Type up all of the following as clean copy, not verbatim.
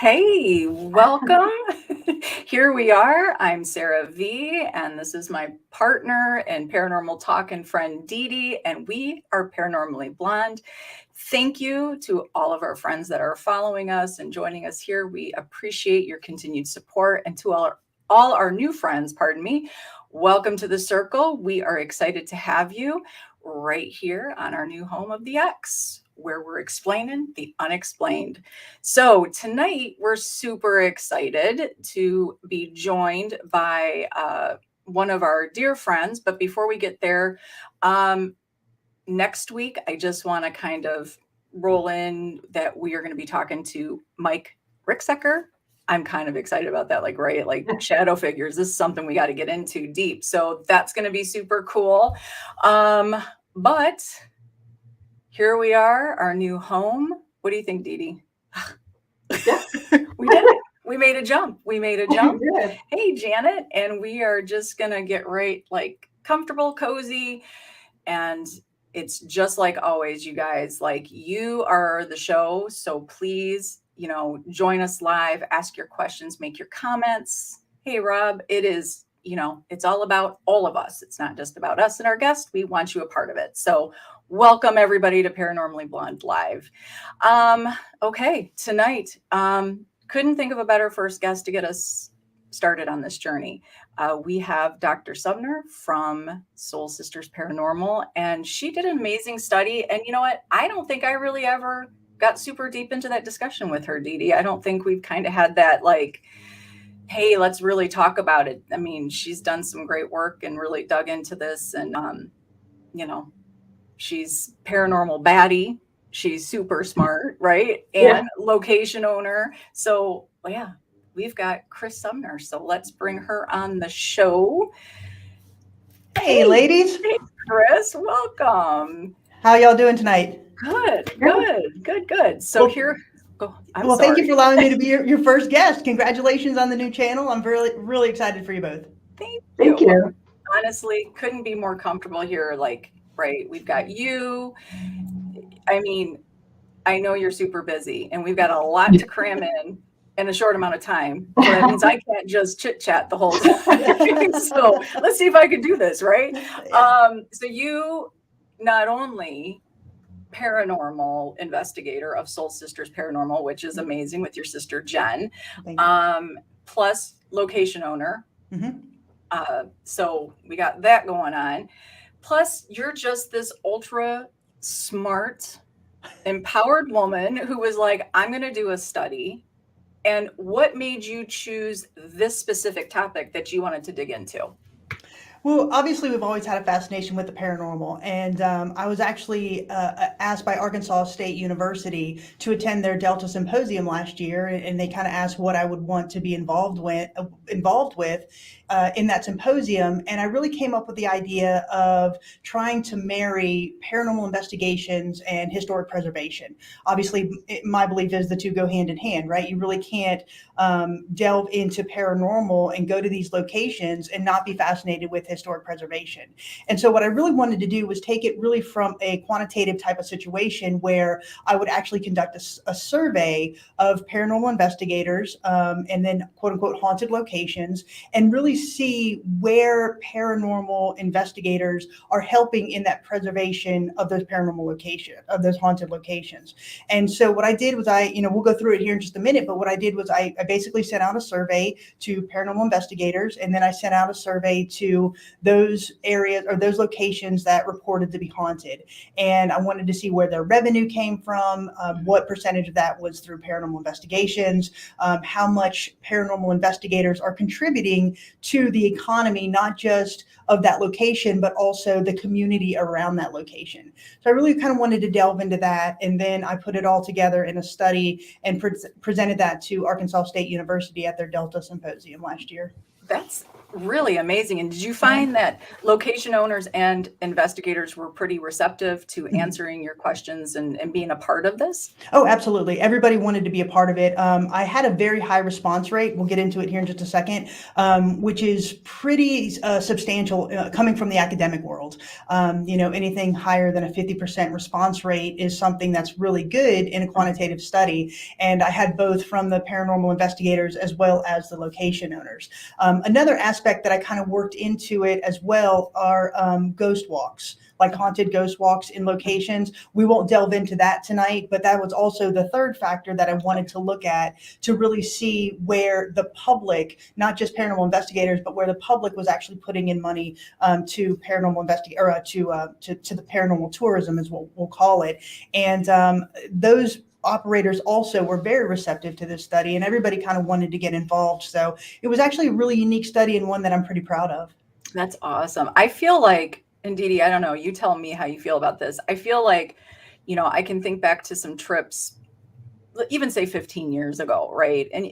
Hey, welcome. Here we are. I'm Sarah V, and this is my partner in Paranormal Talk and friend Dee Dee, and we are Paranormally Blonde. Thank you to all of our friends that are following us and joining us here. We appreciate your continued support, and to all our new friends, pardon me, welcome to the circle. We are excited to have you right here on our new home of the X, where we're explaining the unexplained. So tonight we're super excited to be joined by one of our dear friends. But before we get there, next week, I just want to kind of roll in that we are going to be talking to Mike Ricksecker. I'm kind of excited about that, like shadow figures. This is something we got to get into deep. So that's going to be super cool. But here we are, our new home. What do you think, Dee Dee? Yeah. We did it. We made a jump. Yeah. Hey, Janet. And we are just going to get right, like comfortable, cozy. And it's just like always, you guys, like you are the show. So please, join us live, ask your questions, make your comments. Hey, Rob, it is, it's all about all of us. It's not just about us and our guest. We want you a part of it. So welcome everybody to Paranormally Blonde Live. Okay, tonight, couldn't think of a better first guest to get us started on this journey. We have Dr. Sumner from Soul Sisters Paranormal, and she did an amazing study. And you know what? I don't think I really ever got super deep into that discussion with her, Dee Dee. I don't think we've kind of had that, like, hey, let's really talk about it. I mean, she's done some great work and really dug into this. And, she's paranormal baddie. She's super smart, right? And location owner. So, yeah, we've got Kris Sumner. So let's bring her on the show. Hey, ladies. Hey, Kris, welcome. How y'all doing tonight? Good. So well, here, thank you for allowing me to be your first guest. Congratulations on the new channel. I'm really excited for you both. Thank you. Honestly, couldn't be more comfortable here. Like, right, we've got you. I mean, I know you're super busy, and we've got a lot to cram in a short amount of time. So that means I can't just chit chat the whole time. So let's see if I can do this, right? So you not only paranormal investigator of Soul Sisters Paranormal, which is amazing with your sister Jen, plus location owner. Mm-hmm. So we got that going on. Plus, you're just this ultra smart, empowered woman who was like, I'm going to do a study. And what made you choose this specific topic that you wanted to dig into? Well, obviously, we've always had a fascination with the paranormal, and I was actually asked by Arkansas State University to attend their Delta Symposium last year, and they kind of asked what I would want to be involved with in that symposium, and I really came up with the idea of trying to marry paranormal investigations and historic preservation. Obviously, my belief is the two go hand in hand, right? You really can't delve into paranormal and go to these locations and not be fascinated with historic preservation. And so what I really wanted to do was take it really from a quantitative type of situation where I would actually conduct a survey of paranormal investigators and then quote unquote haunted locations, and really see where paranormal investigators are helping in that preservation of those paranormal locations, of those haunted locations. And so what I did was we'll go through it here in just a minute, but what I did was I basically sent out a survey to paranormal investigators, and then I sent out a survey to those areas or those locations that reported to be haunted. And I wanted to see where their revenue came from, what percentage of that was through paranormal investigations, how much paranormal investigators are contributing to the economy, not just of that location, but also the community around that location. So I really kind of wanted to delve into that. And then I put it all together in a study and presented that to Arkansas State University at their Delta Symposium last year. That's really amazing. And did you find that location owners and investigators were pretty receptive to answering your questions and being a part of this? Oh, absolutely. Everybody wanted to be a part of it. I had a very high response rate. We'll get into it here in just a second, which is pretty substantial coming from the academic world. Anything higher than a 50% response rate is something that's really good in a quantitative study. And I had both from the paranormal investigators as well as the location owners. Another aspect that I kind of worked into it as well are ghost walks, like haunted ghost walks in locations. We won't delve into that tonight, but that was also the third factor that I wanted to look at to really see where the public, not just paranormal investigators, but where the public was actually putting in money to paranormal to the paranormal tourism is what we'll call it. And those operators also were very receptive to this study, and everybody kind of wanted to get involved. So it was actually a really unique study and one that I'm pretty proud of. That's awesome. I feel like, and Dee Dee, I don't know, you tell me how you feel about this. I feel like, I can think back to some trips, even say 15 years ago, right? And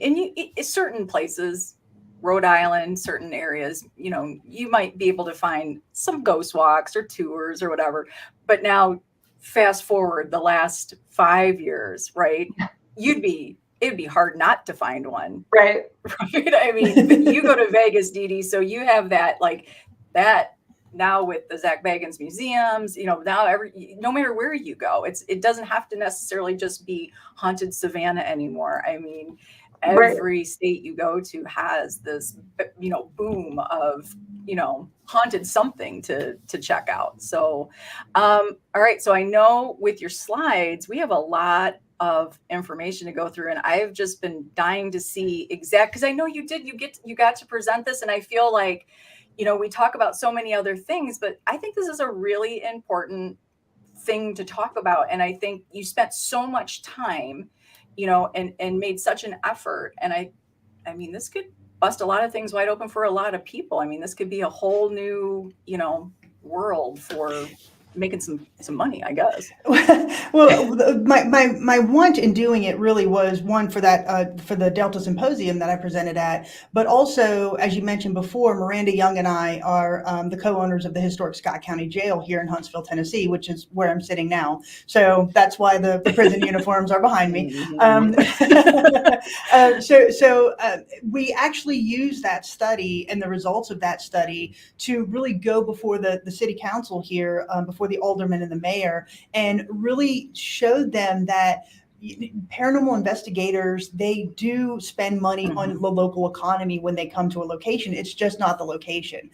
certain places, Rhode Island, certain areas, you might be able to find some ghost walks or tours or whatever. But now, fast forward the last 5 years, right? It'd be hard not to find one. Right. Right. I mean, you go to Vegas, Dee Dee, so you have that now with the Zach Bagans museums, now no matter where you go, it doesn't have to necessarily just be haunted savannah anymore. I mean, every state you go to has this, boom of, haunted something to check out. So, all right. So I know with your slides, we have a lot of information to go through, and I've just been dying to see because I know you got to present this, and I feel like, we talk about so many other things, but I think this is a really important thing to talk about. And I think you spent so much time, and made such an effort. And I mean, this could bust a lot of things wide open for a lot of people. I mean, this could be a whole new, world for making some money, I guess. Well, my want in doing it really was one for that for the Delta Symposium that I presented at, but also, as you mentioned before, Miranda Young and I are the co-owners of the historic Scott County Jail here in Huntsville, Tennessee, which is where I'm sitting now. So that's why the prison uniforms are behind me. So we actually use that study and the results of that study to really go before the city council here, before the aldermen and the mayor, and really showed them that paranormal investigators, they do spend money on the local economy when they come to a location. It's just not the location.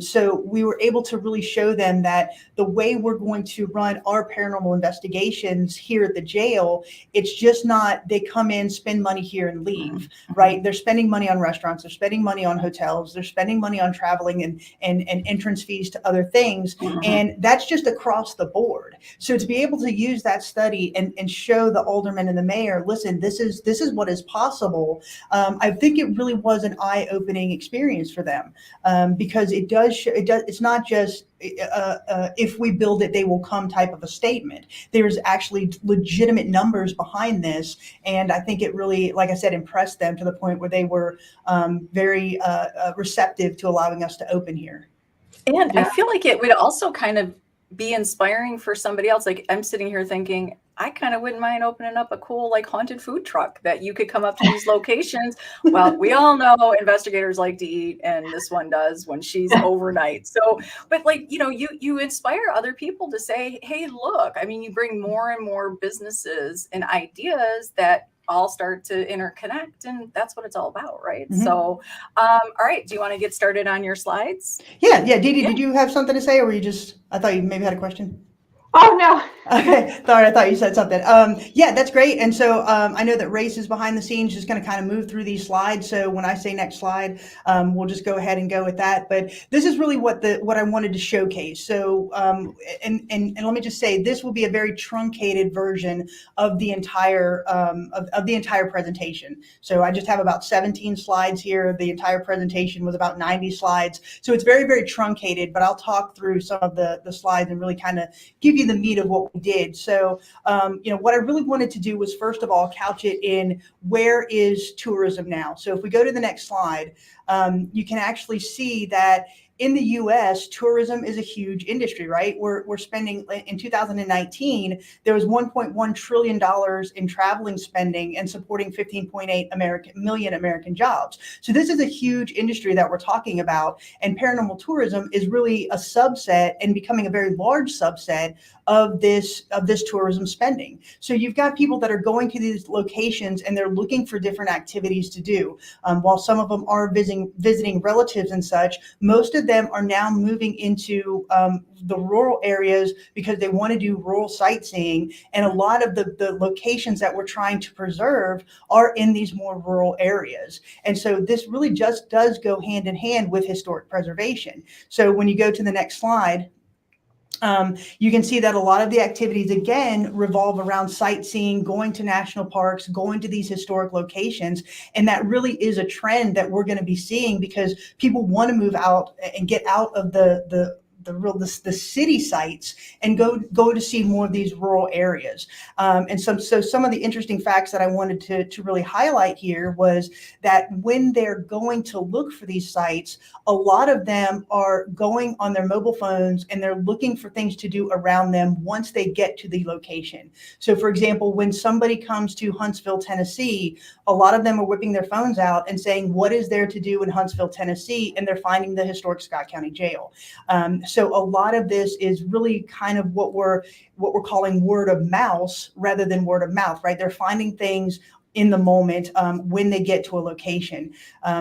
So we were able to really show them that the way we're going to run our paranormal investigations here at the jail, it's just not they come in, spend money here and leave, right? They're spending money on restaurants, they're spending money on hotels, they're spending money on traveling and entrance fees to other things. And that's just across the board. So to be able to use that study and show the alderman and the mayor, listen, this is what is possible. I think it really was an eye-opening experience for them, because it's not just if we build it, they will come type of a statement. There's actually legitimate numbers behind this, and I think it really, like I said, impressed them to the point where they were very receptive to allowing us to open here. And I feel like it would also kind of be inspiring for somebody else. Like, I'm sitting here thinking, I kind of wouldn't mind opening up a cool, like, haunted food truck that you could come up to these locations. Well, we all know investigators like to eat, and this one does when she's overnight. So, but like, you inspire other people to say, hey, look, I mean, you bring more and more businesses and ideas that all start to interconnect, and that's what it's all about, right? So, all right, do you want to get started on your slides? Yeah. Dee Dee, did you have something to say, or were you just, I thought you maybe had a question? Oh, no. Okay, sorry, I thought you said something. Yeah, that's great. And so I know that Race is behind the scenes, just going to kind of move through these slides. So when I say next slide, we'll just go ahead and go with that. But this is really what I wanted to showcase. So and let me just say, this will be a very truncated version of the entire of the entire presentation. So I just have about 17 slides here. The entire presentation was about 90 slides. So it's very, very truncated. But I'll talk through some of the slides and really kind of give you you the meat of what we did. So, what I really wanted to do was, first of all, couch it in where is tourism now. So if we go to the next slide, you can actually see that in the U.S., tourism is a huge industry, right? We're spending, in 2019, there was $1.1 trillion in traveling spending and supporting 15.8 million American jobs. So this is a huge industry that we're talking about, and paranormal tourism is really a subset and becoming a very large subset of this tourism spending. So you've got people that are going to these locations and they're looking for different activities to do. While some of them are visiting relatives and such, most of them are now moving into the rural areas because they want to do rural sightseeing. And a lot of the locations that we're trying to preserve are in these more rural areas. And so this really just does go hand in hand with historic preservation. So when you go to the next slide, you can see that a lot of the activities, again, revolve around sightseeing, going to national parks, going to these historic locations. And that really is a trend that we're going to be seeing because people want to move out and get out of the city sites and go to see more of these rural areas. And so some of the interesting facts that I wanted to really highlight here was that when they're going to look for these sites, a lot of them are going on their mobile phones and they're looking for things to do around them once they get to the location. So for example, when somebody comes to Huntsville, Tennessee, a lot of them are whipping their phones out and saying, what is there to do in Huntsville, Tennessee? And they're finding the historic Scott County Jail. So a lot of this is really kind of what we're calling word of mouse rather than word of mouth, right? They're finding things in the moment when they get to a location.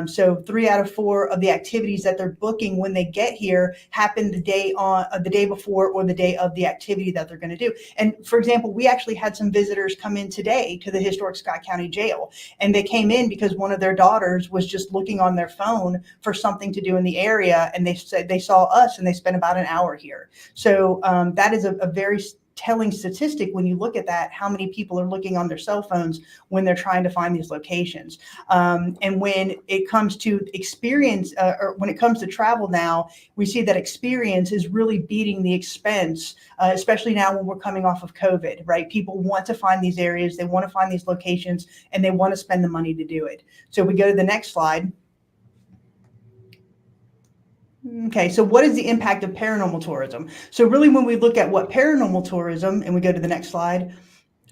So 3 out of 4 of the activities that they're booking when they get here happen the day before or the day of the activity that they're going to do. And for example, we actually had some visitors come in today to the historic Scott County Jail, and they came in because one of their daughters was just looking on their phone for something to do in the area, and they said they saw us and they spent about an hour here. So that is a very telling statistic when you look at that, how many people are looking on their cell phones when they're trying to find these locations. And when it comes to experience, or when it comes to travel now, we see that experience is really beating the expense, especially now when we're coming off of COVID, right? People want to find these areas, they want to find these locations, and they want to spend the money to do it. So we go to the next slide. Okay, so what is the impact of paranormal tourism? So really when we look at what paranormal tourism, and we go to the next slide,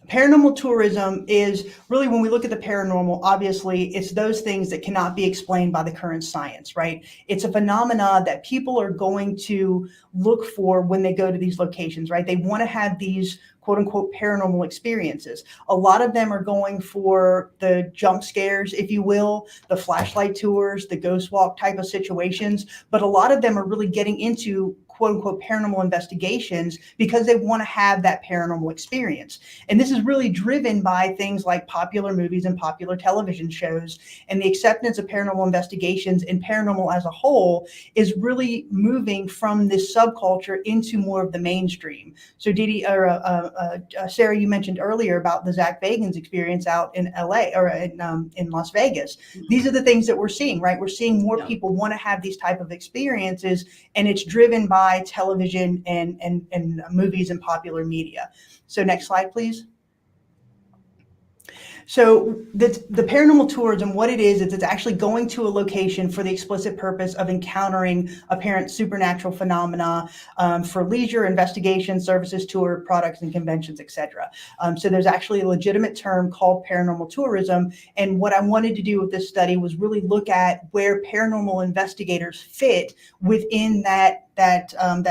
paranormal tourism is really, when we look at the paranormal, obviously it's those things that cannot be explained by the current science, right? It's a phenomena that people are going to look for when they go to these locations, right? They want to have these quote unquote paranormal experiences. A lot of them are going for the jump scares, if you will, the flashlight tours, the ghost walk type of situations, but a lot of them are really getting into quote unquote paranormal investigations because they want to have that paranormal experience. And this is really driven by things like popular movies and popular television shows, and the acceptance of paranormal investigations and paranormal as a whole is really moving from this subculture into more of the mainstream. So Sarah, you mentioned earlier about the Zach Bagans experience out in LA or in Las Vegas. These are the things that we're seeing, right? We're seeing more people want to have these type of experiences, and it's driven by television and movies and popular media. So next slide, please. So the paranormal tourism, what it is it's actually going to a location for the explicit purpose of encountering apparent supernatural phenomena for leisure, investigation, services, tour, products, and conventions, etc. So there's actually a legitimate term called paranormal tourism. And what I wanted to do with this study was really look at where paranormal investigators fit within that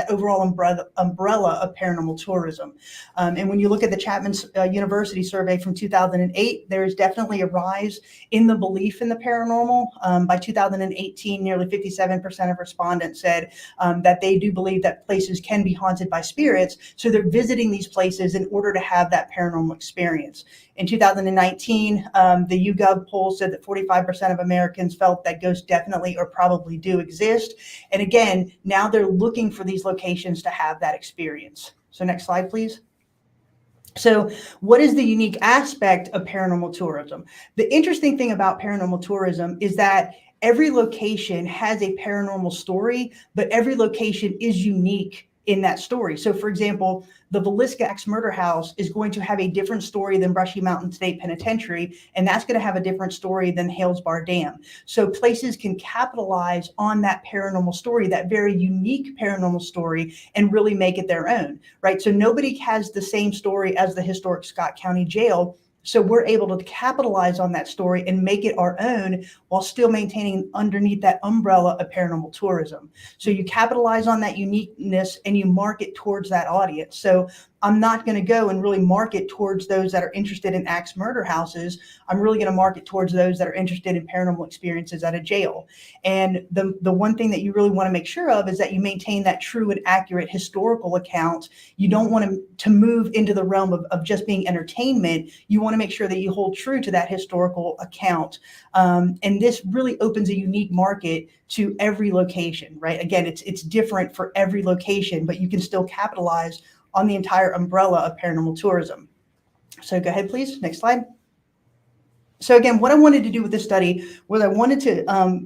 overall umbrella of paranormal tourism. And when you look at the Chapman University survey from 2008, there is definitely a rise in the belief in the paranormal. By 2018, nearly 57% of respondents said that they do believe that places can be haunted by spirits, so they're visiting these places in order to have that paranormal experience. In 2019, the YouGov poll said that 45% of Americans felt that ghosts definitely or probably do exist. And again, now they're looking for these locations to have that experience. So next slide, please. So what is the unique aspect of paranormal tourism? The interesting thing about paranormal tourism is that every location has a paranormal story, but every location is unique in that story. So for example, the Villisca Ax Murder House is going to have a different story than Brushy Mountain State Penitentiary, and that's going to have a different story than Hales Bar Dam. So places can capitalize on that paranormal story, that very unique paranormal story, and really make it their own, right? So nobody has the same story as the historic Scott County Jail. So we're able to capitalize on that story and make it our own while still maintaining underneath that umbrella of paranormal tourism. So you capitalize on that uniqueness and you market towards that audience. So I'm not going to go and really market towards those that are interested in axe murder houses. I'm really going to market towards those that are interested in paranormal experiences at a jail. And the one thing that you really want to make sure of is that you maintain that true and accurate historical account. You don't want to move into the realm of just being entertainment. You want to make sure that you hold true to that historical account. And this really opens a unique market to every location, right? Again, it's different for every location, but you can still capitalize on the entire umbrella of paranormal tourism. So go ahead, please. Next slide. So again, what I wanted to do with this study was I wanted to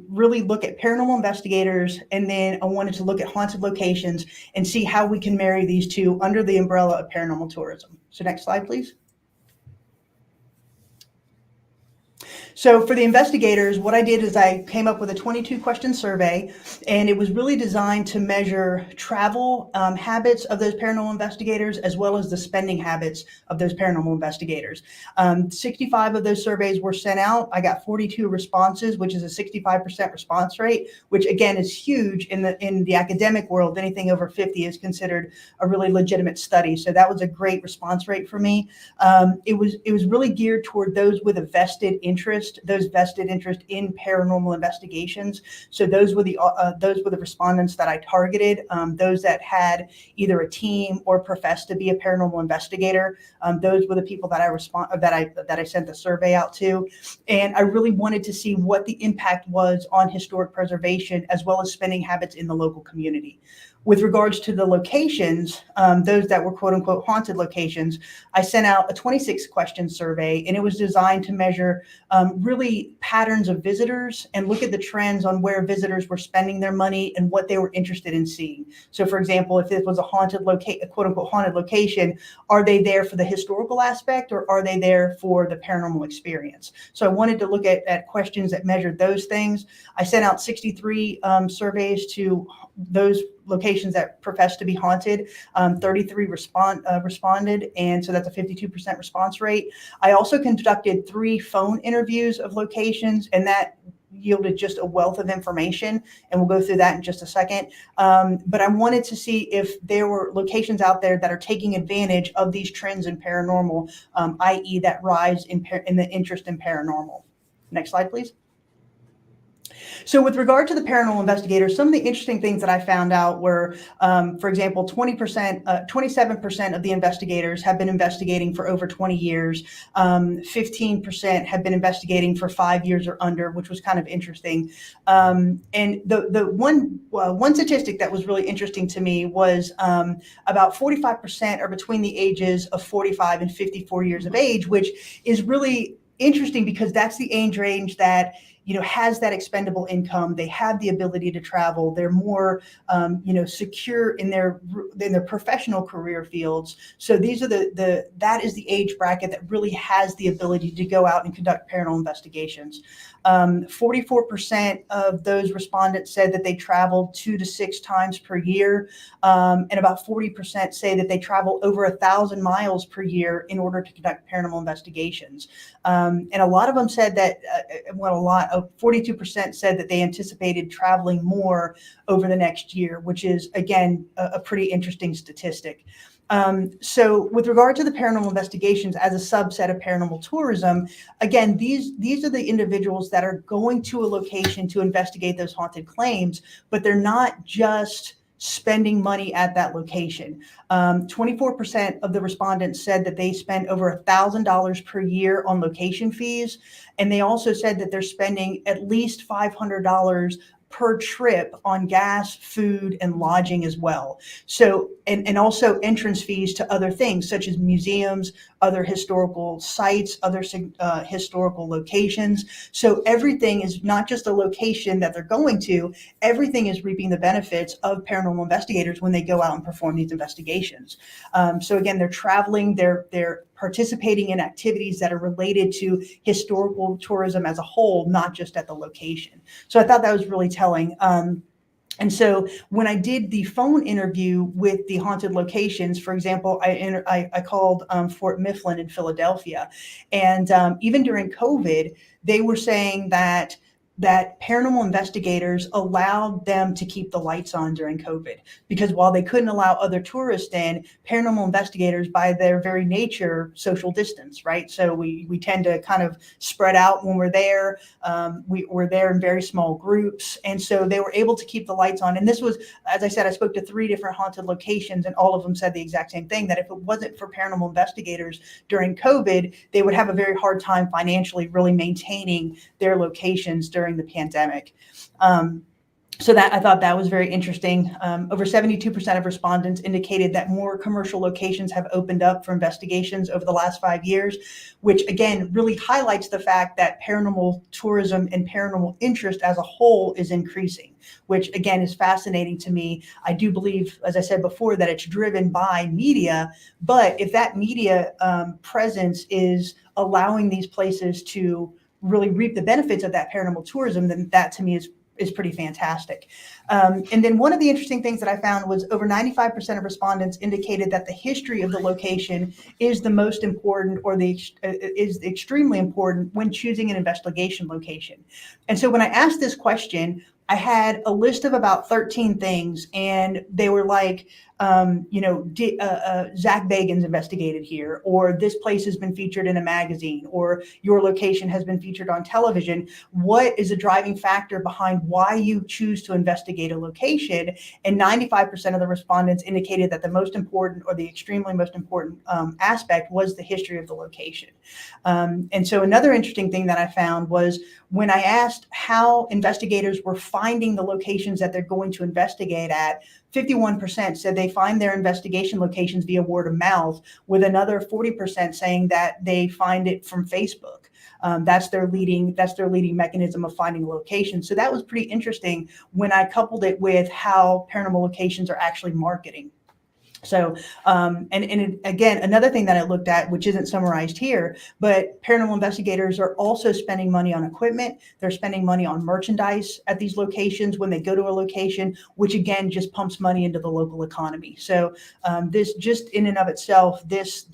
really look at paranormal investigators, and then I wanted to look at haunted locations and see how we can marry these two under the umbrella of paranormal tourism. So next slide, please. So for the investigators, what I did is I came up with a 22-question survey, and it was really designed to measure travel habits of those paranormal investigators, as well as the spending habits of those paranormal investigators. 65 of those surveys were sent out. I got 42 responses, which is a 65% response rate, which again is huge in the academic world. Anything over 50 is considered a really legitimate study. So that was a great response rate for me. It was really geared toward those with a vested interest in paranormal investigations. So those were the respondents that I targeted. Those that had either a team or professed to be a paranormal investigator. Those were the people that I sent the survey out to. And I really wanted to see what the impact was on historic preservation as well as spending habits in the local community. With regards to the locations, those that were quote unquote haunted locations, I sent out a 26-question survey, and it was designed to measure really patterns of visitors and look at the trends on where visitors were spending their money and what they were interested in seeing. So for example, if it was a quote unquote haunted location, are they there for the historical aspect or are they there for the paranormal experience? So I wanted to look at questions that measured those things. I sent out 63 surveys to those locations that profess to be haunted. 33 responded, and so that's a 52% response rate. I also conducted 3 phone interviews of locations, and that yielded just a wealth of information, and we'll go through that in just a second. But I wanted to see if there were locations out there that are taking advantage of these trends in paranormal, i.e. that rise in the interest in paranormal. Next slide, please. So with regard to the paranormal investigators, some of the interesting things that I found out were, for example, 27% of the investigators have been investigating for over 20 years. 15% have been investigating for 5 years or under, which was kind of interesting. And the one statistic that was really interesting to me was about 45% are between the ages of 45 and 54 years of age, which is really interesting because that's the age range that has that expendable income. They have the ability to travel. They're more, secure in their professional career fields. So these are that is the age bracket that really has the ability to go out and conduct paranormal investigations. 44% of those respondents said that they traveled 2 to 6 times per year, and about 40% say that they travel over 1,000 miles per year in order to conduct paranormal investigations. And a lot of them said that, 42% said that they anticipated traveling more over the next year, which is, again, a pretty interesting statistic. So with regard to the paranormal investigations as a subset of paranormal tourism, again, these are the individuals that are going to a location to investigate those haunted claims, but they're not just spending money at that location. 24% of the respondents said that they spend over $1,000 per year on location fees. And they also said that they're spending at least $500 per trip on gas, food, and lodging as well. So, and also entrance fees to other things such as museums, other historical sites, other historical locations. So everything is not just a location that they're going to, everything is reaping the benefits of paranormal investigators when they go out and perform these investigations. So again, they're traveling, they're participating in activities that are related to historical tourism as a whole, not just at the location. So I thought that was really telling. And so when I did the phone interview with the haunted locations, for example, I called Fort Mifflin in Philadelphia, and even during COVID, they were saying that paranormal investigators allowed them to keep the lights on during COVID, because while they couldn't allow other tourists in, paranormal investigators, by their very nature, social distance, right? So we tend to kind of spread out when we're there. We're there in very small groups. And so they were able to keep the lights on. And this was, as I said, I spoke to 3 different haunted locations, and all of them said the exact same thing, that if it wasn't for paranormal investigators during COVID, they would have a very hard time financially really maintaining their locations during the pandemic. So that, I thought that was very interesting. Over 72% of respondents indicated that more commercial locations have opened up for investigations over the last 5 years, which again really highlights the fact that paranormal tourism and paranormal interest as a whole is increasing, which again is fascinating to me. I do believe, as I said before, that it's driven by media, but if that media presence is allowing these places to really reap the benefits of that paranormal tourism, then that to me is pretty fantastic. And then one of the interesting things that I found was over 95% of respondents indicated that the history of the location is the most important, or is extremely important when choosing an investigation location. And so when I asked this question, I had a list of about 13 things, and they were like, Zach Bagans investigated here, or this place has been featured in a magazine, or your location has been featured on television. What is a driving factor behind why you choose to investigate a location? And 95% of the respondents indicated that the most important, or the extremely most important aspect, was the history of the location. And so another interesting thing that I found was when I asked how investigators were finding the locations that they're going to investigate at, 51% said they find their investigation locations via word of mouth, with another 40% saying that they find it from Facebook. That's their leading mechanism of finding a location. So that was pretty interesting when I coupled it with how paranormal locations are actually marketing. So, again, another thing that I looked at, which isn't summarized here, but paranormal investigators are also spending money on equipment. They're spending money on merchandise at these locations when they go to a location, which again just pumps money into the local economy. So, this just in and of itself, this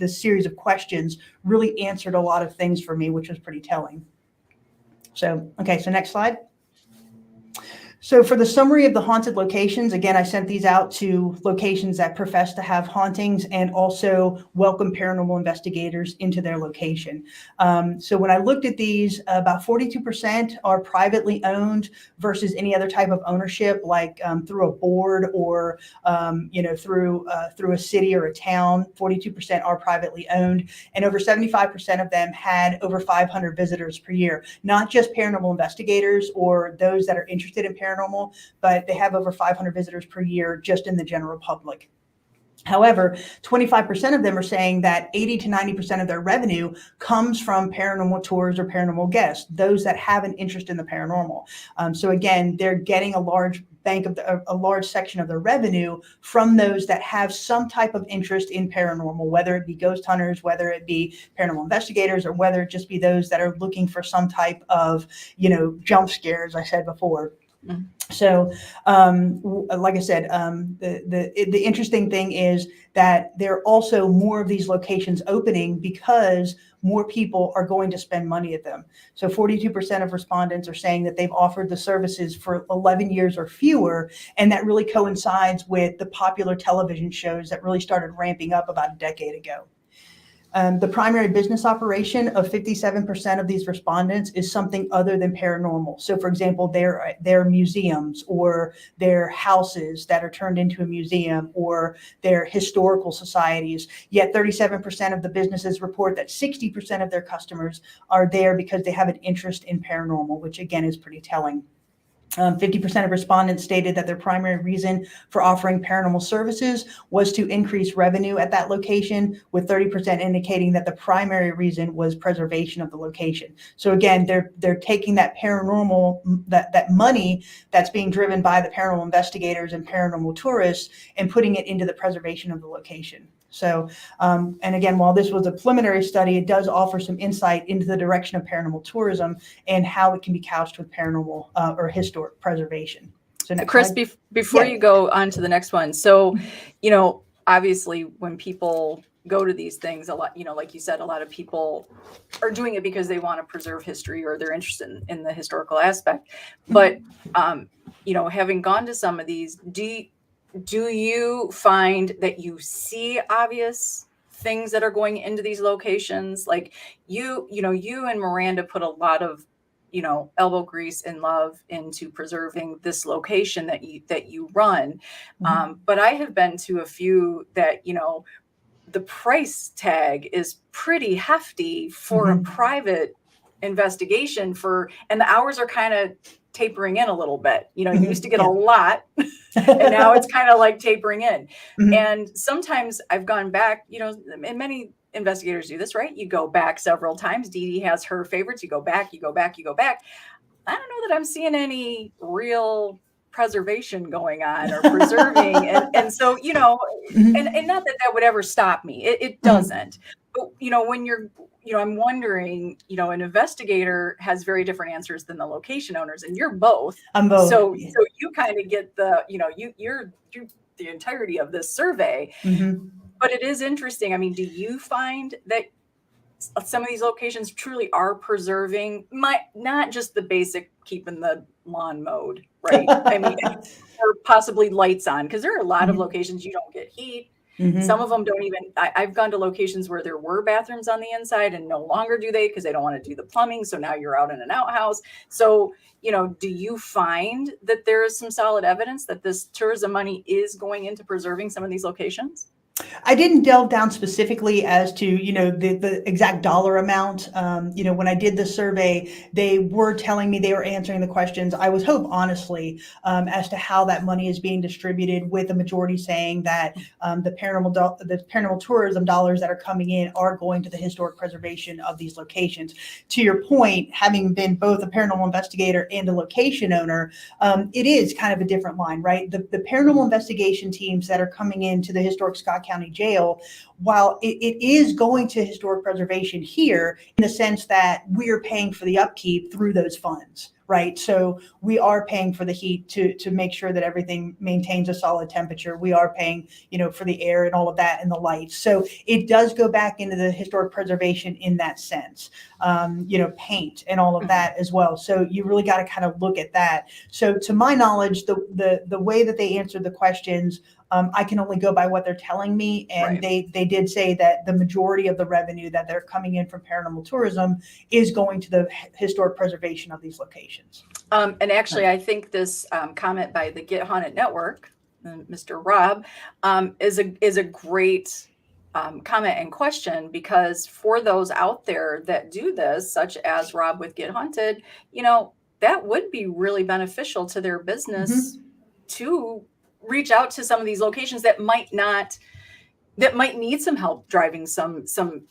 series of questions really answered a lot of things for me, which was pretty telling. So, okay, so next slide. So for the summary of the haunted locations, again, I sent these out to locations that profess to have hauntings and also welcome paranormal investigators into their location. So when I looked at these, about 42% are privately owned versus any other type of ownership, like through a board or through a city or a town. 42% are privately owned, and over 75% of them had over 500 visitors per year. Not just paranormal investigators or those that are interested in paranormal, but they have over 500 visitors per year just in the general public. However, 25% of them are saying that 80 to 90% of their revenue comes from paranormal tours or paranormal guests, those that have an interest in the paranormal. So again, they're getting a large section of their revenue from those that have some type of interest in paranormal, whether it be ghost hunters, whether it be paranormal investigators, or whether it just be those that are looking for some type of, jump scare, as I said before. So, like I said, the interesting thing is that there are also more of these locations opening because more people are going to spend money at them. So 42% of respondents are saying that they've offered the services for 11 years or fewer, and that really coincides with the popular television shows that really started ramping up about a decade ago. The primary business operation of 57% of these respondents is something other than paranormal. So, for example, their museums, or their houses that are turned into a museum, or their historical societies. Yet 37% of the businesses report that 60% of their customers are there because they have an interest in paranormal, which again is pretty telling. 50% of respondents stated that their primary reason for offering paranormal services was to increase revenue at that location, with 30% indicating that the primary reason was preservation of the location. So again, they're taking that paranormal, that money that's being driven by the paranormal investigators and paranormal tourists and putting it into the preservation of the location. So, and again, while this was a preliminary study, it does offer some insight into the direction of paranormal tourism and how it can be couched with paranormal or historic preservation. So Kris, before you go on to the next one, so, obviously when people go to these things, a lot, like you said, a lot of people are doing it because they want to preserve history or they're interested in the historical aspect. But, having gone to some of these, do you find that you see obvious things that are going into these locations? Like you and Miranda put a lot of, elbow grease and love into preserving this location that you run. But I have been to a few that, the price tag is pretty hefty for a private investigation and the hours are kind of tapering in a little bit. You used to get a lot and now it's kind of like tapering in. And sometimes I've gone back, and many investigators do this, right? You go back several times. Dee Dee has her favorites. You go back, you go back, you go back. I don't know that I'm seeing any real preservation going on or preserving. and so, and not that would ever stop me. It doesn't. But, when you're, I'm wondering, an investigator has very different answers than the location owners, and you're both. I'm both. So you kind of get the, you're the entirety of this survey. But it is interesting. I mean, do you find that some of these locations truly are preserving not just the basic keeping the lawn mowed, right? I mean, or possibly lights on, because there are a lot of locations you don't get heat. Some of them don't even, I've gone to locations where there were bathrooms on the inside and no longer do they, because they don't want to do the plumbing. So now you're out in an outhouse. So, do you find that there is some solid evidence that this tourism money is going into preserving some of these locations? I didn't delve down specifically as to, the exact dollar amount. When I did the survey, they were telling me, they were answering the questions. I was honestly, as to how that money is being distributed, with the majority saying that the paranormal tourism dollars that are coming in are going to the historic preservation of these locations. To your point, having been both a paranormal investigator and a location owner, it is kind of a different line, right? The paranormal investigation teams that are coming into the historic Scott County Jail, while it is going to historic preservation here, in the sense that we are paying for the upkeep through those funds, right? So we are paying for the heat to make sure that everything maintains a solid temperature. We are paying, for the air and all of that and the lights. So it does go back into the historic preservation in that sense, paint and all of that as well. So you really got to kind of look at that. So to my knowledge, the way that they answered the questions, I can only go by what they're telling me. And right. They did say that the majority of the revenue that they're coming in from paranormal tourism is going to the historic preservation of these locations. And actually, I think this comment by the Get Haunted Network, Mr. Rob, is a great comment and question, because for those out there that do this, such as Rob with Get Haunted, that would be really beneficial to their business to reach out to some of these locations that might need some help driving some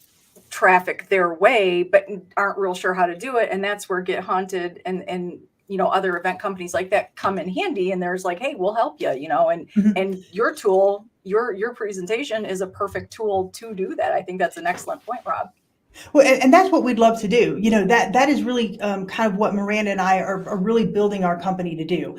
traffic their way, but aren't real sure how to do it. And that's where Get Haunted and other event companies like that come in handy. And there's like, hey, we'll help you, and your tool, your presentation is a perfect tool to do that. I think that's an excellent point, Rob. Well, and that's what we'd love to do. That is really kind of what Miranda and I are really building our company to do.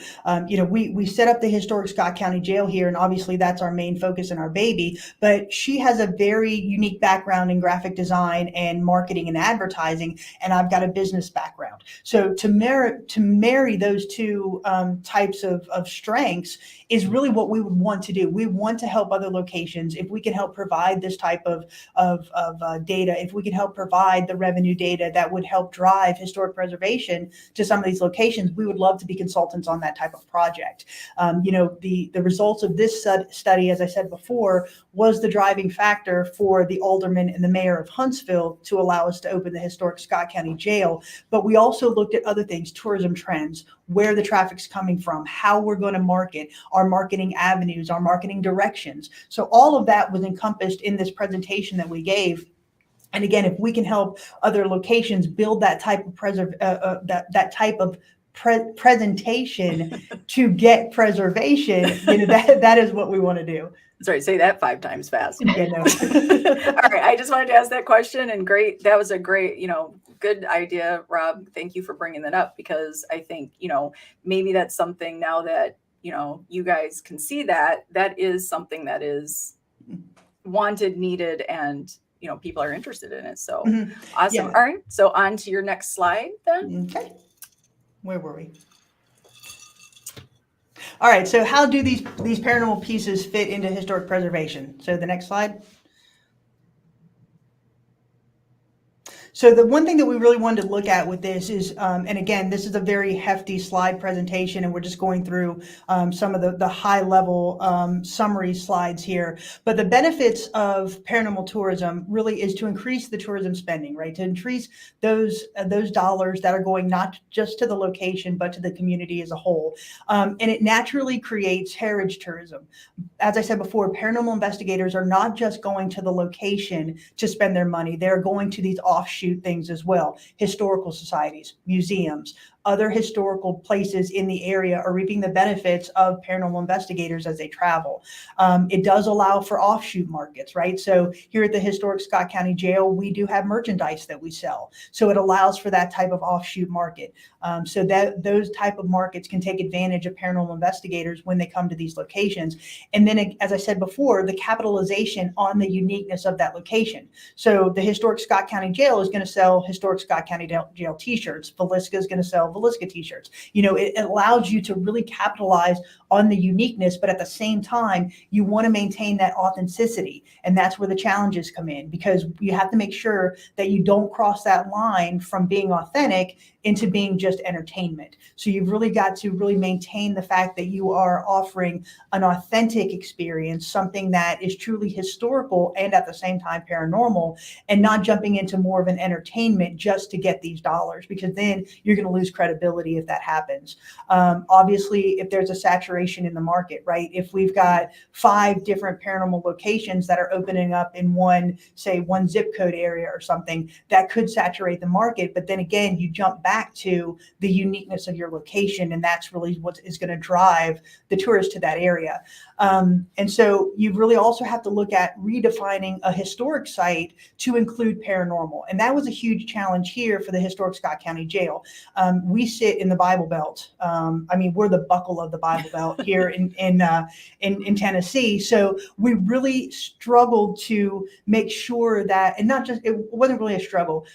We set up the historic Scott County Jail here, and obviously that's our main focus and our baby. But she has a very unique background in graphic design and marketing and advertising, and I've got a business background. So to marry those two types of strengths is really what we would want to do. We want to help other locations. If we can help provide this type of data, if we can help help provide the revenue data that would help drive historic preservation to some of these locations, we would love to be consultants on that type of project. The results of this study, as I said before, was the driving factor for the alderman and the mayor of Huntsville to allow us to open the historic Scott County Jail. But we also looked at other things, tourism trends, where the traffic's coming from, how we're going to market, our marketing avenues, our marketing directions. So all of that was encompassed in this presentation that we gave. And again, if we can help other locations build that type of presentation to get preservation, that is what we want to do. Sorry, say that 5 times fast. Yeah, no. All right, I just wanted to ask that question, and great. That was a great, good idea, Rob. Thank you for bringing that up, because I think, maybe that's something now that, you guys can see that is something that is wanted, needed, and, people are interested in it. So awesome. Yeah. All right. So on to your next slide then. Okay. Where were we? All right, so how do these paranormal pieces fit into historic preservation? So the next slide. So the one thing that we really wanted to look at with this is, and again, this is a very hefty slide presentation, and we're just going through some of the high level summary slides here. But the benefits of paranormal tourism really is to increase the tourism spending, right? To increase those dollars that are going not just to the location, but to the community as a whole. And it naturally creates heritage tourism. As I said before, paranormal investigators are not just going to the location to spend their money. They're going to these offshoot things as well. Historical societies, museums, other historical places in the area are reaping the benefits of paranormal investigators as they travel. It does allow for offshoot markets, right? So here at the historic Scott County Jail, we do have merchandise that we sell. So it allows for that type of offshoot market. So that those type of markets can take advantage of paranormal investigators when they come to these locations. And then, as I said before, the capitalization on the uniqueness of that location. So the historic Scott County Jail is going to sell historic Scott County Jail t-shirts. Villisca is going to sell Villisca t-shirts. It allows you to really capitalize on the uniqueness, but at the same time, you want to maintain that authenticity. And that's where the challenges come in, because you have to make sure that you don't cross that line from being authentic into being just entertainment. So you've really got to really maintain the fact that you are offering an authentic experience, something that is truly historical and at the same time paranormal, and not jumping into more of an entertainment just to get these dollars, because then you're going to lose credibility if that happens. Obviously, if there's a saturation in the market, right? If we've got 5 different paranormal locations that are opening up in one zip code area or something, that could saturate the market. But then again, you jump back to the uniqueness of your location, and that's really what is going to drive the tourists to that area. And so you really also have to look at redefining a historic site to include paranormal. And that was a huge challenge here for the historic Scott County Jail. We sit in the Bible Belt. We're the buckle of the Bible Belt here in Tennessee. So we really struggled to make sure that, and not just, it wasn't really a struggle.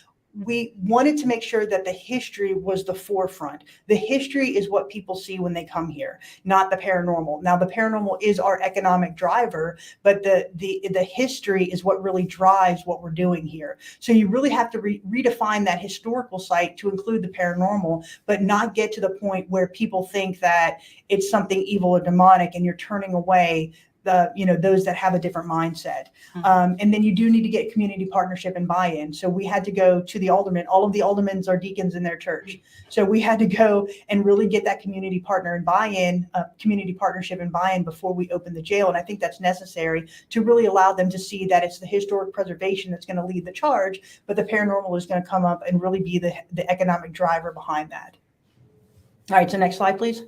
We wanted to make sure that the history was the forefront. The history is what people see when they come here, not the paranormal. Now, the paranormal is our economic driver, but the history is what really drives what we're doing here. So you really have to redefine that historical site to include the paranormal, but not get to the point where people think that it's something evil or demonic and you're turning away those that have a different mindset. And then you do need to get community partnership and buy-in. So we had to go to the aldermen. All of the aldermen are deacons in their church. So we had to go and really get that community partner and buy-in, community partnership and buy-in before we open the jail. And I think that's necessary to really allow them to see that it's the historic preservation that's going to lead the charge, but the paranormal is going to come up and really be the economic driver behind that. All right, so next slide, please.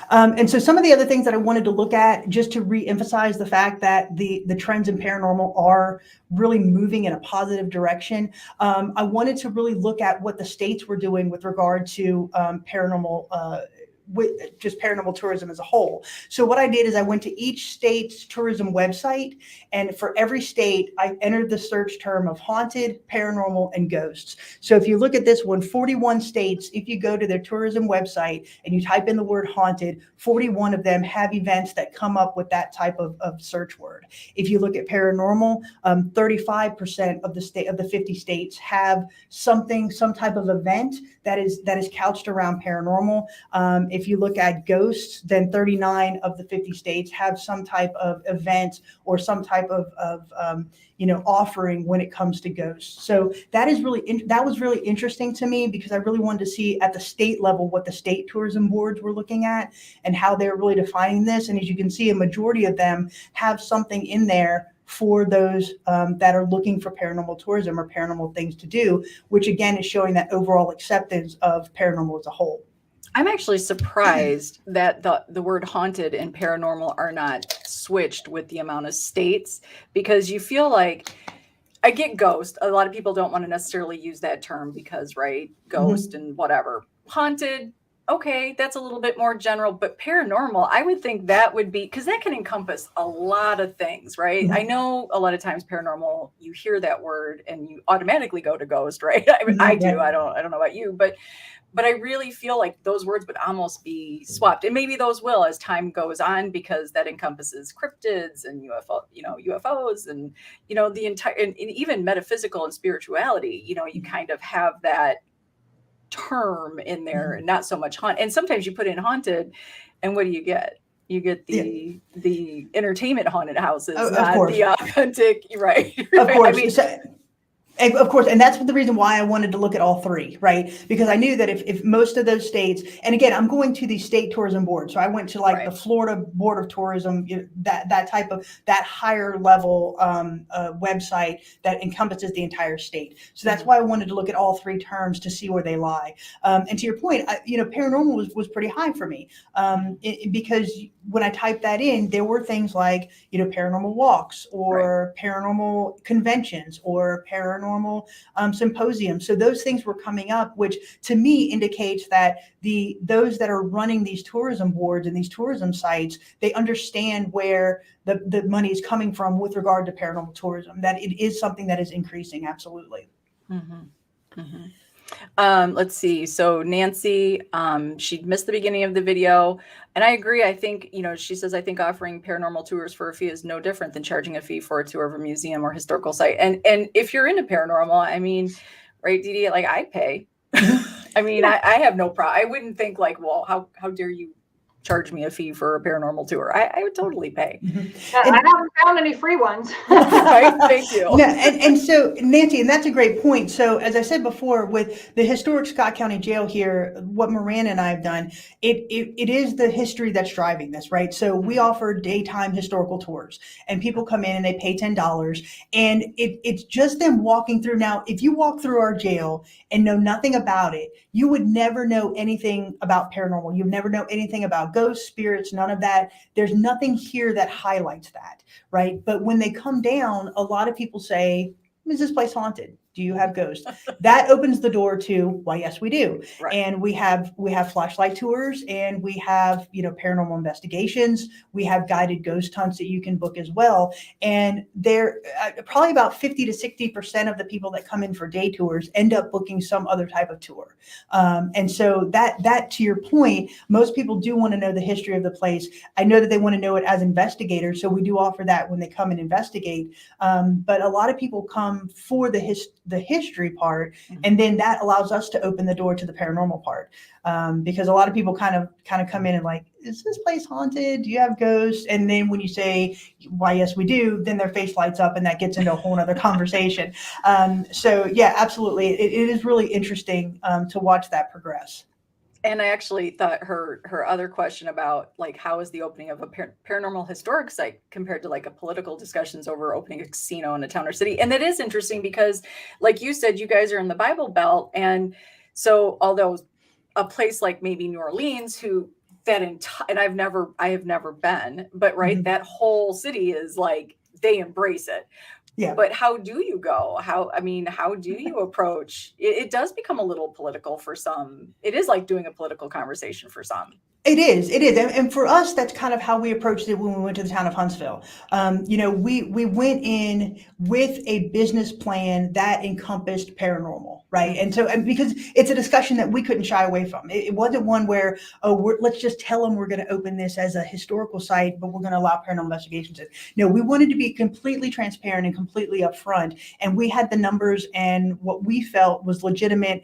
And so some of the other things that I wanted to look at, just to re-emphasize the fact that the trends in paranormal are really moving in a positive direction. I wanted to really look at what the states were doing with regard to paranormal with just paranormal tourism as a whole. So what I did is I went to each state's tourism website, and for every state, I entered the search term of haunted, paranormal, and ghosts. So if you look at this one, 41 states, if you go to their tourism website and you type in the word haunted, 41 of them have events that come up with that type of search word. If you look at paranormal, 35% of the 50 states have some type of event that is couched around paranormal. If you look at ghosts, then 39 of the 50 states have some type of event or some type of offering when it comes to ghosts. So that was really interesting to me, because I really wanted to see at the state level what the state tourism boards were looking at and how they're really defining this. And as you can see, a majority of them have something in there for those that are looking for paranormal tourism or paranormal things to do, which again is showing that overall acceptance of paranormal as a whole. I'm actually surprised that the word haunted and paranormal are not switched with the amount of states, because you feel like, I get ghost. A lot of people don't want to necessarily use that term because, right, ghost and whatever. Haunted, okay, that's a little bit more general, but paranormal, I would think that would be, because that can encompass a lot of things, right? I know a lot of times paranormal, you hear that word and you automatically go to ghost, right? I do. I don't know about you, but I really feel like those words would almost be swapped, and maybe those will as time goes on, because that encompasses cryptids and UFOs, and the entire, and even metaphysical and spirituality. You kind of have that term in there, and not so much haunt. And sometimes you put in haunted, and what do you get? You get the entertainment haunted houses, not the authentic, right? Of course. I mean, of course, and that's the reason why I wanted to look at all three, right? Because I knew that if most of those states, and again, I'm going to the state tourism board, so I went to the Florida Board of Tourism, that type of, that higher level website that encompasses the entire state. So that's why I wanted to look at all three terms to see where they lie. And to your point, paranormal was pretty high for me, because when I typed that in, there were things like paranormal walks or paranormal conventions or paranormal symposiums. So those things were coming up, which to me indicates that those that are running these tourism boards and these tourism sites, they understand where the money is coming from with regard to paranormal tourism, that it is something that is increasing. Absolutely. Let's see. So Nancy, she missed the beginning of the video, and I agree. I think, she says, I think offering paranormal tours for a fee is no different than charging a fee for a tour of a museum or historical site. And if you're into paranormal, I mean, right, Dee Dee, like, I'd pay. I mean, I have no problem. I wouldn't think like, well, how dare you charge me a fee for a paranormal tour? I would totally pay. I haven't found any free ones. Right? Thank you. Yeah, and so Nancy, and that's a great point. So as I said before, with the historic Scott County Jail here, what Miranda and I have done, it is the history that's driving this, right? So we offer daytime historical tours, and people come in and they pay $10, and it's just them walking through. Now, if you walk through our jail and know nothing about it, you would never know anything about paranormal. You'd never know anything about ghosts, spirits, none of that. There's nothing here that highlights that, right? But when they come down, a lot of people say, is this place haunted? Do you have ghosts? That opens the door to, why, yes, we do. Right. And we have flashlight tours, and we have, paranormal investigations. We have guided ghost hunts that you can book as well. And they're probably about 50 to 60% of the people that come in for day tours end up booking some other type of tour. And so that to your point, most people do want to know the history of the place. I know that they want to know it as investigators. So we do offer that when they come and investigate. But a lot of people come for the history part, and then that allows us to open the door to the paranormal part, because a lot of people kind of come in and like, is this place haunted? Do you have ghosts? And then when you say, why, yes, we do, then their face lights up, and that gets into a whole other conversation. So yeah, absolutely, it is really interesting to watch that progress. And I actually thought her other question about like, how is the opening of a paranormal historic site compared to like a political discussions over opening a casino in a town or city? And that is interesting because, like you said, you guys are in the Bible Belt. And so although a place like maybe New Orleans, and I have never been, but right, that whole city is like, they embrace it. Yeah. But how do you go? How do you approach it? It does become a little political for some. It is like doing a political conversation for some. It is. And for us, that's kind of how we approached it when we went to the town of Huntsville. We went in with a business plan that encompassed paranormal, right? And because it's a discussion that we couldn't shy away from. It wasn't one where, let's just tell them we're going to open this as a historical site, but we're going to allow paranormal investigations in. No, we wanted to be completely transparent and completely upfront. And we had the numbers and what we felt was legitimate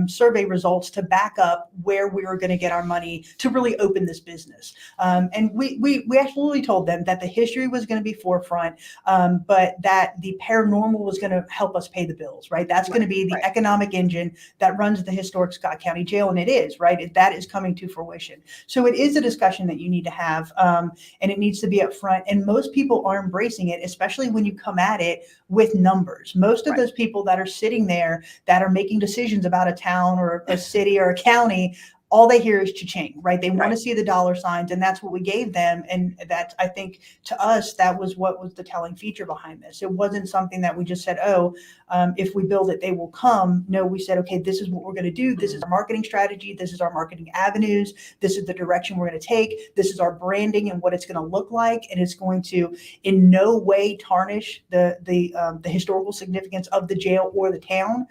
survey results to back up where we were going to get our money to really open this business. And we absolutely told them that the history was going to be forefront, but that the paranormal was going to help us pay the bills, right? That's going to be the economic engine that runs the historic Scott County Jail. And it is, right? That is coming to fruition. So it is a discussion that you need to have, and it needs to be upfront. And most people are embracing it, especially when you come at it with numbers. Most of those people that are sitting there that are making decisions about a town or a city or a county, all they hear is cha-ching, right? They want to see the dollar signs, and that's what we gave them. And that, I think, to us, that was what was the telling feature behind this. It wasn't something that we just said, if we build it, they will come. No, we said, okay, this is what we're going to do. This is our marketing strategy. This is our marketing avenues. This is the direction we're going to take. This is our branding and what it's going to look like. And it's going to in no way tarnish the historical significance of the jail or the town.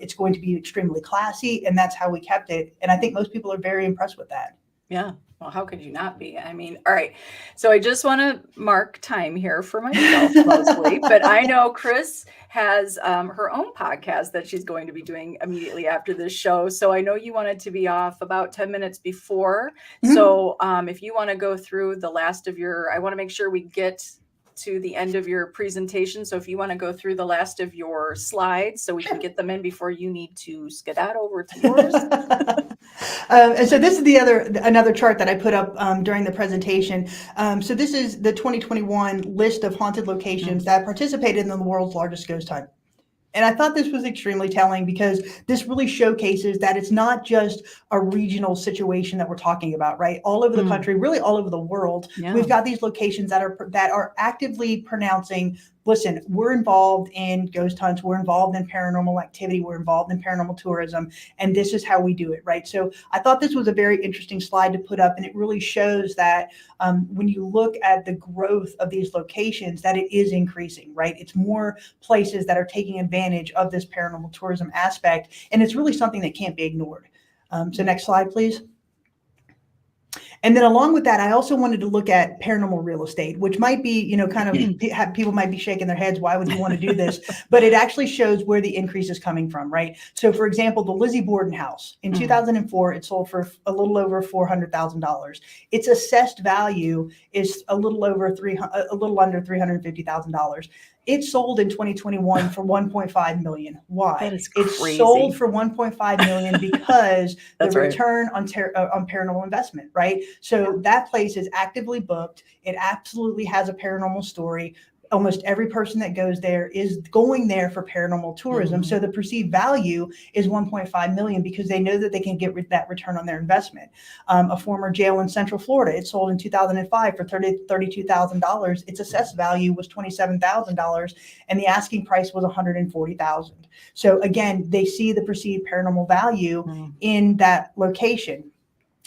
It's going to be extremely classy, and that's how we kept it. And I think most people are very impressed with that. Yeah. Well, how could you not be? I mean, all right. So I just want to mark time here for myself mostly, but I know Kris has her own podcast that she's going to be doing immediately after this show. So I know you wanted to be off about 10 minutes before. Mm-hmm. So if you want to go through the last of your, I want to make sure we get to the end of your presentation. So if you want to go through the last of your slides so we can get them in before you need to skedaddle over to yours. And so this is another chart that I put up during the presentation. So this is the 2021 list of haunted locations that participated in the world's largest ghost hunt. And I thought this was extremely telling because this really showcases that it's not just a regional situation that we're talking about, right? All over the country, really all over the world, we've got these locations that are actively pronouncing, listen, we're involved in ghost hunts, we're involved in paranormal activity, we're involved in paranormal tourism, and this is how we do it, right? So I thought this was a very interesting slide to put up, and it really shows that when you look at the growth of these locations, that it is increasing, right? It's more places that are taking advantage of this paranormal tourism aspect, and it's really something that can't be ignored. So next slide, please. And then along with that, I also wanted to look at paranormal real estate, which might be, kind of people might be shaking their heads. Why would you want to do this? But it actually shows where the increase is coming from, right? So for example, the Lizzie Borden House in 2004, it sold for a little over $400,000. Its assessed value is a little under $350,000. It sold in 2021 for $1.5 million. Why? That is crazy. It sold for $1.5 million because the return on paranormal investment, right? So that place is actively booked. It absolutely has a paranormal story. Almost every person that goes there is going there for paranormal tourism. So the perceived value is $1.5 million because they know that they can get that return on their investment. A former jail in Central Florida, it sold in 2005 for $32,000. Its assessed value was $27,000, and the asking price was $140,000. So again, they see the perceived paranormal value in that location.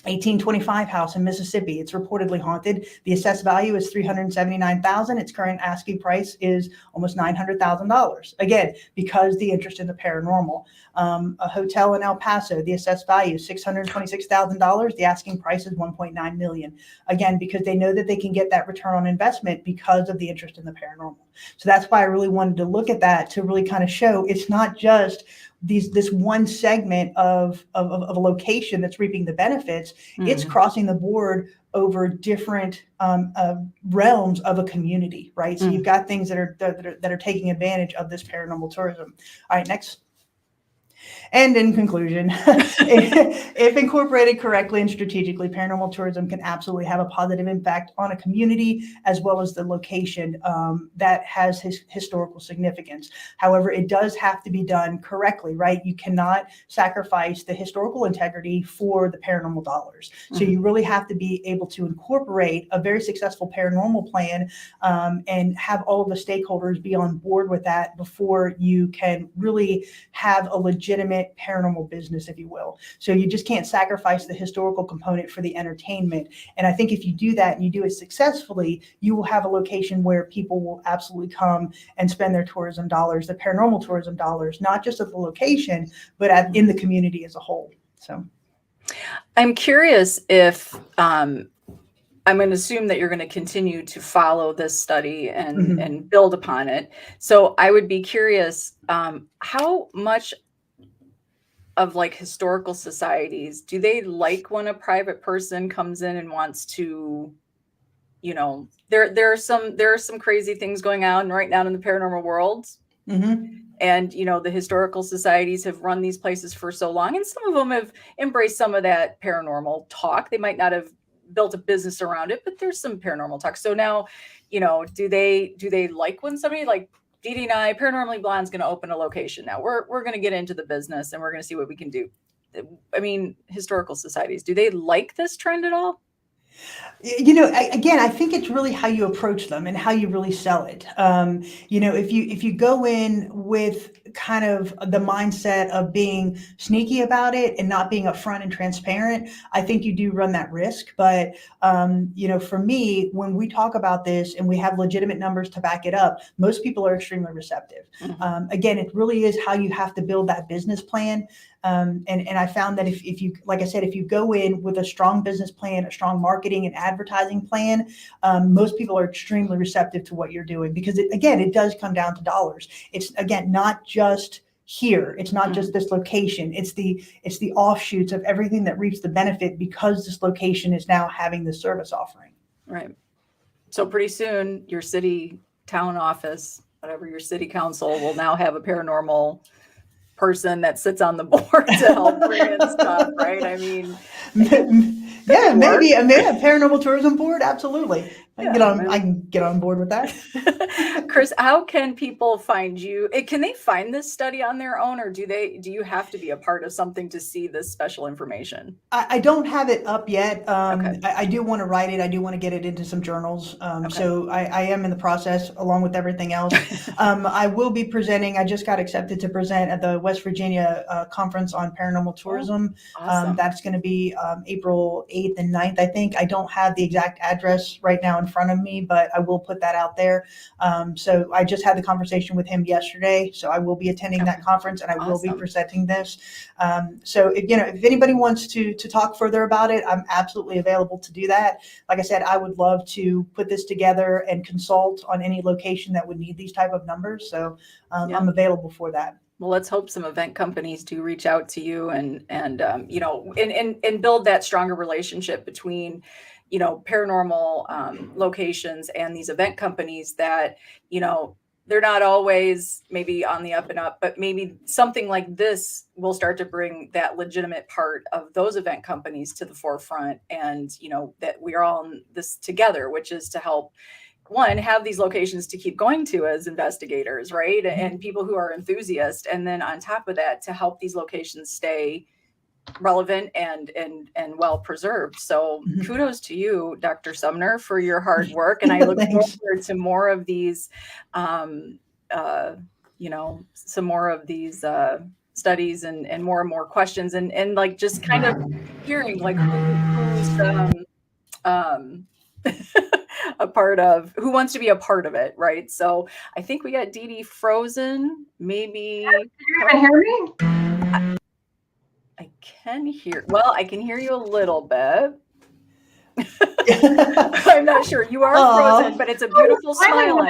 1825 house in Mississippi. It's reportedly haunted. The assessed value is $379,000. Its current asking price is almost $900,000. Again, because the interest in the paranormal. A hotel in El Paso, the assessed value is $626,000. The asking price is $1.9 million. Again, because they know that they can get that return on investment because of the interest in the paranormal. So that's why I really wanted to look at that to really kind of show it's not just this one segment of a location that's reaping the benefits. It's crossing the board over different realms of a community, right? So you've got things that are taking advantage of this paranormal tourism. All right, next. And in conclusion, if incorporated correctly and strategically, paranormal tourism can absolutely have a positive impact on a community as well as the location that has historical significance. However, it does have to be done correctly, right? You cannot sacrifice the historical integrity for the paranormal dollars. So you really have to be able to incorporate a very successful paranormal plan and have all of the stakeholders be on board with that before you can really have a legitimate legitimate paranormal business, if you will. So you just can't sacrifice the historical component for the entertainment. And I think if you do that and you do it successfully, you will have a location where people will absolutely come and spend their tourism dollars, the paranormal tourism dollars, not just at the location, but in the community as a whole. So I'm curious if I'm going to assume that you're going to continue to follow this study and build upon it. So I would be curious, how much of like historical societies do they like when a private person comes in and wants to, you know, there are some crazy things going on right now in the paranormal world. And, you know, the historical societies have run these places for so long, and some of them have embraced some of that paranormal talk. They might not have built a business around it, but there's some paranormal talk. So now, you know, do they like when somebody like Dee Dee and I, Paranormally Blonde, is going to open a location now? We're going to get into the business and we're going to see what we can do. I mean, historical societies, do they like this trend at all? You know, again, I think it's really how you approach them and how you really sell it. You know, if you go in with kind of the mindset of being sneaky about it and not being upfront and transparent, I think you do run that risk. But, you know, for me, when we talk about this and we have legitimate numbers to back it up, most people are extremely receptive. Again, it really is how you have to build that business plan. And I found that if you, like I said, if you go in with a strong business plan, a strong marketing and advertising plan, most people are extremely receptive to what you're doing, because it does come down to dollars. It's, again, not just here. It's not just this location. It's the offshoots of everything that reaps the benefit because this location is now having the service offering. Right. So pretty soon your city, town office, whatever, your city council will now have a paranormal person that sits on the board to help bring in stuff, right? I mean, yeah, maybe a paranormal tourism board. Absolutely. I can get on board with that. Kris, how can people find you? Can they find this study on their own, or do you have to be a part of something to see this special information? I don't have it up yet. Okay. I do want to write it. I do want to get it into some journals. So I am in the process along with everything else. I will be presenting. I just got accepted to present at the West Virginia Conference on Paranormal Tourism. Awesome. That's going to be April 8th and 9th, I think. I don't have the exact address right now in front of me, but I will put that out there. So I just had the conversation with him yesterday. So I will be attending that conference, and I will be presenting this. So if anybody wants to talk further about it, I'm absolutely available to do that. Like I said, I would love to put this together and consult on any location that would need these type of numbers. So I'm available for that. Well, let's hope some event companies do reach out to you and build that stronger relationship between, paranormal locations and these event companies that, they're not always maybe on the up and up, but maybe something like this will start to bring that legitimate part of those event companies to the forefront. And, that we're all in this together, which is to help, one, have these locations to keep going to as investigators, right? And people who are enthusiasts. And then on top of that, to help these locations stay relevant and well preserved. So kudos to you, Dr. Sumner, for your hard work. And I look forward to more of these, some more of these studies and more questions and like just kind of hearing like who's a part of, who wants to be a part of it, right? So I think we got Dee Dee frozen. Maybe. Can you even hear me? I can hear you a little bit. I'm not sure. You are frozen, but it's a beautiful smile.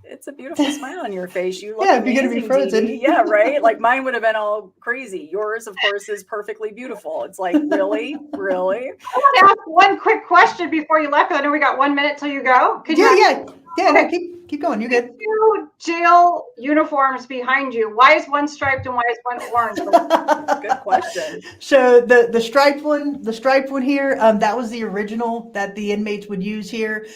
It's a beautiful smile on your face. You look if you're gonna be frozen. Dee Dee. Yeah, right. Like mine would have been all crazy. Yours, of course, is perfectly beautiful. It's like, really? I want to ask one quick question before you left, because I know we got 1 minute till you go. Yeah. No, keep going. You're good. Two jail uniforms behind you. Why is one striped and why is one orange? Good question. So the striped one here, that was the original that the inmates would use here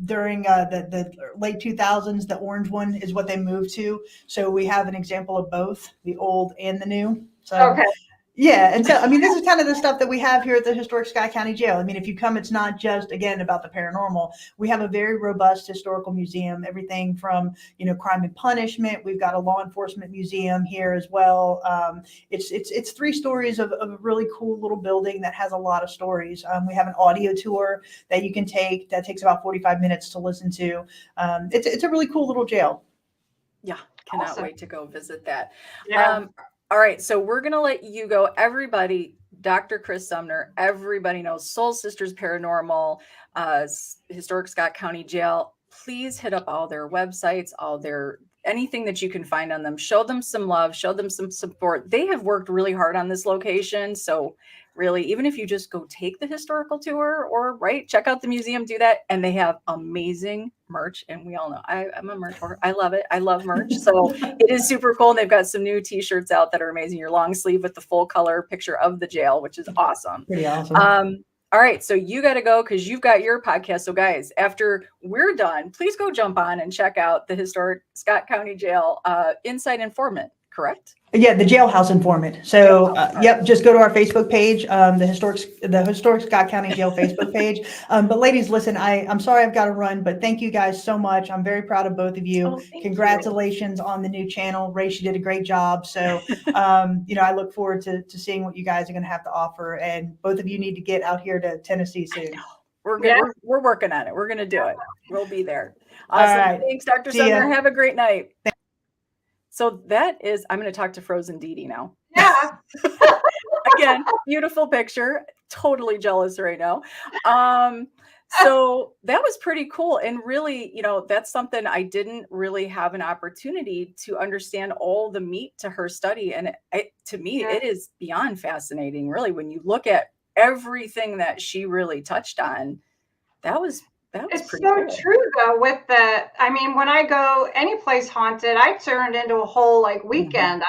during the late 2000s. The orange one is what they moved to. So we have an example of both the old and the new. So, okay. Yeah, and so I mean, this is kind of the stuff that we have here at the historic Scott County Jail. I mean, if you come, it's not just again about the paranormal. We have a very robust historical museum, everything from crime and punishment. We've got a law enforcement museum here as well. It's 3 stories of a really cool little building that has a lot of stories. We have an audio tour that you can take that takes about 45 minutes to listen to. It's a really cool little jail. Yeah, cannot Awesome. wait to go visit that. Yeah. All right, so we're going to let you go. Everybody, Dr. Kris Sumner, everybody knows Soul Sisters Paranormal, Historic Scott County Jail. Please hit up all their websites, anything that you can find on them. Show them some love, show them some support. They have worked really hard on this location. So really, even if you just go take the historical tour or check out the museum, do that. And they have amazing merch. And we all know I'm a merch whore. I love it. I love merch. So it is super cool. And they've got some new t-shirts out that are amazing. Your long sleeve with the full color picture of the jail, which is awesome. Pretty awesome. All right, so you got to go because you've got your podcast. So guys, after we're done, please go jump on and check out the historic Scott County Jail Inside Informant, correct? Yeah, the jailhouse informant. So, yep, just go to our Facebook page, the historic Scott County Jail Facebook page. But ladies, listen, I'm sorry I've got to run, but thank you guys so much. I'm very proud of both of you. Oh, Congratulations on the new channel. Ray, she did a great job. So, I look forward to seeing what you guys are going to have to offer. And both of you need to get out here to Tennessee soon. We're good. Yeah. We're working on it. We're going to do it. We'll be there. Awesome. All right. Thanks, Dr. See ya. Sumner. Have a great night. So I'm going to talk to Frozen Dee Dee now. Yeah. Again, beautiful picture. Totally jealous right now. So that was pretty cool. And really, that's something I didn't really have an opportunity to understand all the meat to her study. And to me, it is beyond fascinating, really, when you look at everything that she really touched on. That was It's pretty so cool. true though. When I go any place haunted, I turned into a whole weekend.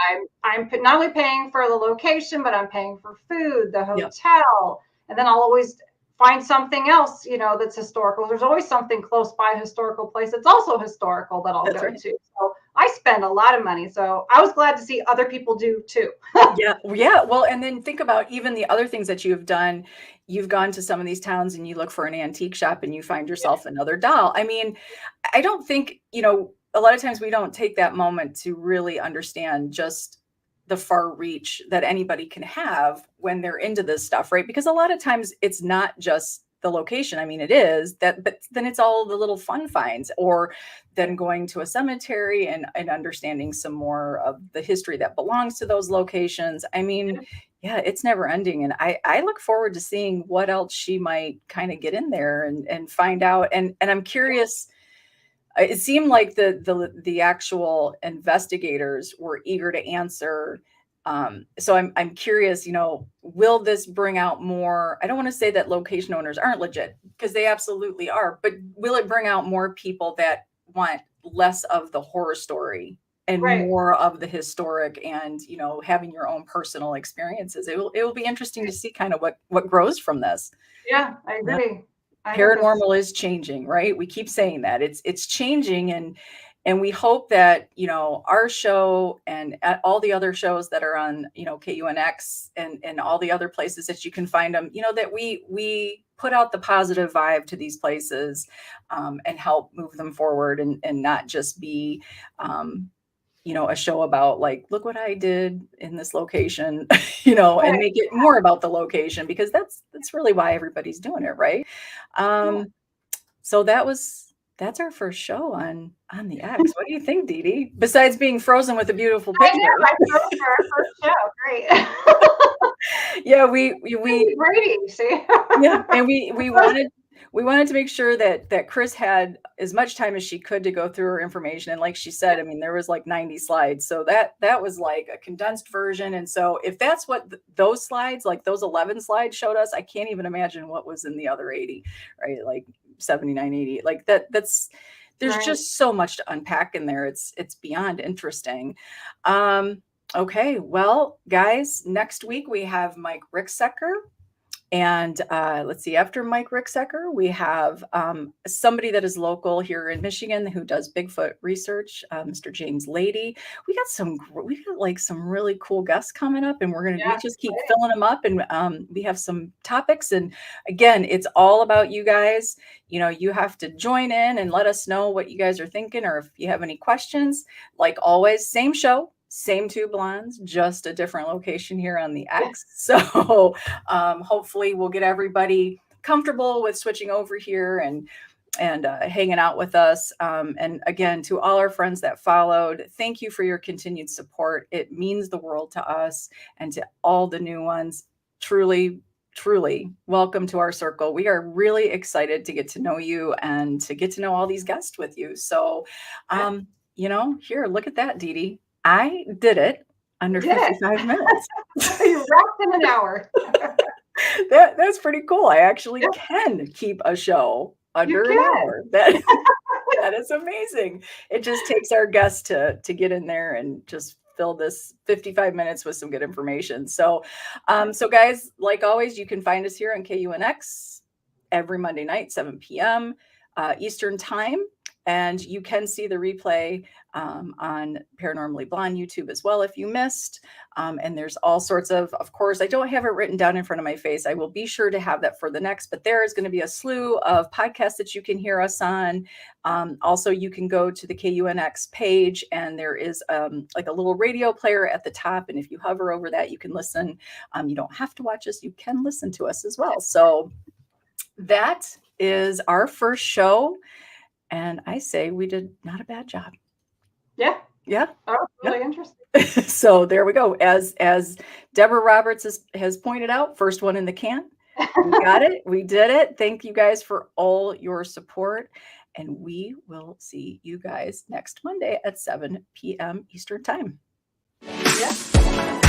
I'm not only paying for the location, but I'm paying for food, the hotel, and then I'll always find something else, that's historical. There's always something close by a historical place that's also historical that I'll go to. So I spend a lot of money. So I was glad to see other people do too. Yeah. Well, and then think about even the other things that you've done. You've gone to some of these towns and you look for an antique shop and you find yourself another doll. I mean, I don't think, a lot of times we don't take that moment to really understand just the far reach that anybody can have when they're into this stuff, right? Because a lot of times it's not just the location. I mean, it is that, but then it's all the little fun finds, or then going to a cemetery and understanding some more of the history that belongs to those locations. I mean, yeah, it's never ending. And I look forward to seeing what else she might kind of get in there and find out. And I'm curious. It seemed like the actual investigators were eager to answer. So I'm curious, will this bring out more? I don't want to say that location owners aren't legit, because they absolutely are, but will it bring out more people that want less of the horror story and more of the historic and, having your own personal experiences? It will be interesting to see kind of what grows from this. Yeah, I agree. Paranormal is changing, right? We keep saying that it's changing, and we hope that our show and all the other shows that are on KUNX and all the other places that you can find them, that we put out the positive vibe to these places and help move them forward and not just be a show about look what I did in this location, and make it more about the location, because that's really why everybody's doing it, right? So that's our first show on the X. What do you think, Dee Dee? Besides being frozen with a beautiful picture. I know, our first show. Great. Yeah, we Brady, see? Yeah, and we wanted to make sure that Kris had as much time as she could to go through her information. And like she said, I mean, there was 90 slides. So that was like a condensed version. And so if that's what those slides, those 11 slides showed us, I can't even imagine what was in the other 80, right? 79, 80, there's just so much to unpack in there. It's beyond interesting. Okay. Well, guys, next week we have Mike Ricksecker. And let's see, after Mike Ricksecker, we have somebody that is local here in Michigan who does Bigfoot research, Mr. James Lady. We got some really cool guests coming up, and we just keep filling them up. And we have some topics. And again, it's all about you guys. You know, you have to join in and let us know what you guys are thinking, or if you have any questions. Like always, same show. Same two blondes, just a different location here on the X. So hopefully we'll get everybody comfortable with switching over here and hanging out with us. And again, to all our friends that followed, thank you for your continued support. It means the world to us, and to all the new ones. Truly, truly welcome to our circle. We are really excited to get to know you and to get to know all these guests with you. So, you know, here, look at that, Dee Dee. I did it under 55 minutes. You wrapped in an hour. That's pretty cool. I actually can keep a show under an hour. That is amazing. It just takes our guests to get in there and just fill this 55 minutes with some good information. So, so guys, like always, you can find us here on KUNX every Monday night, 7 p.m. Eastern time. And you can see the replay on Paranormally Blonde YouTube as well if you missed. And there's all sorts of course, I don't have it written down in front of my face. I will be sure to have that for the next, but there is going to be a slew of podcasts that you can hear us on. Also, you can go to the KUNX page, and there is like a little radio player at the top. And if you hover over that, you can listen. You don't have to watch us. You can listen to us as well. So that is our first show. And I say we did not a bad job. Yeah. Oh, really interesting. So there we go. As Deborah Roberts has pointed out, first one in the can. We got it. We did it. Thank you guys for all your support. And we will see you guys next Monday at 7 p.m. Eastern time. Yeah.